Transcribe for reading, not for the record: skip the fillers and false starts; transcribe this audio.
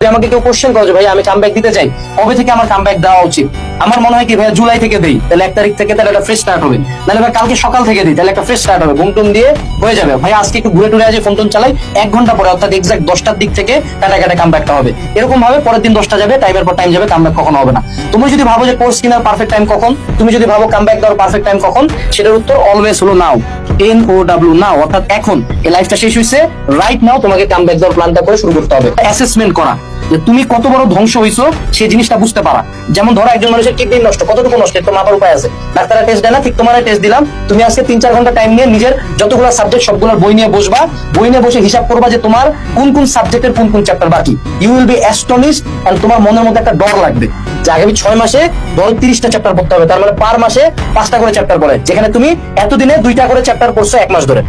আমাকে কেউ কোশ্চেন করে যে ভাই আমি কামব্যাক দিতে চাই, কবে থেকে আমার কামব্যাক দেওয়া উচিত? আমার মনে হয় কি ভাই, জুলাই থেকে দেই, তাহলে 1 তারিখ থেকে তাহলে একটা ফ্রেশ স্টার্ট হবে। নাহলে ভাই কালকে সকাল থেকে দিই, তাহলে একটা ফ্রেশ স্টার্ট হবে, ঘুম টুম দিয়ে হয়ে যাবে। ভাই আজকে একটু ঘুরে টুরে আসি, ফোন টোন চালাই, 1 ঘন্টা পরে অর্থাৎ এক্সাক্ট 10টার দিক থেকে কাটা কামব্যাকটা হবে। এরকম ভাবে পরের দিন 10টা যাবে, টাইমের পর টাইম যাবে, কামব্যাক কখনো হবে না। তুমি যদি ভাবো যে কোর্স কেনার পারফেক্ট টাইম কখন, তুমি যদি ভাবো কামব্যাক দেওয়ার পারফেক্ট টাইম কখন, সেটার উত্তর অলওয়েজ হলো নাও। NOW নাও, অর্থাৎ এখন। এই লাইফটা শেষ হয়েছে, রাইট নাও তোমাকে কামব্যাক দেওয়ার প্ল্যানটা করে শুরু করতে হবে। অ্যাসেসমেন্ট করা যে তুমি কত বড় ধ্বংস হইছো সেই জিনিসটা বুঝতে পারা। যেমন ধরো একজন মানুষের কিডনি নষ্ট, কতটুকু নষ্ট তো মাপার উপায় আছে। ডাক্তাররা টেস্ট দেয় না, ঠিক তোমার টেস্ট দিলাম। তুমি আজকে 3-4 ঘন্টা টাইম নিয়ে নিজের যতগুলো সাবজেক্ট সবগুলোর বই নিয়ে বসবা, বই নিয়ে বসে হিসাব করবা যে তোমার কোন কোন সাবজেক্টের কোন কোন চ্যাপ্টার বাকি। You will be astonished, and তোমার মনের মধ্যে একটা ডর লাগবে যে আগামী 6 মাসে ধরো 30টা চ্যাপ্টার পড়তে হবে, তার মানে পার মাসে 5টা করে চ্যাপ্টার পড়ে, যেখানে তুমি এতদিনে 2টা করে চ্যাপ্টার পড়ছো 1 মাস ধরে।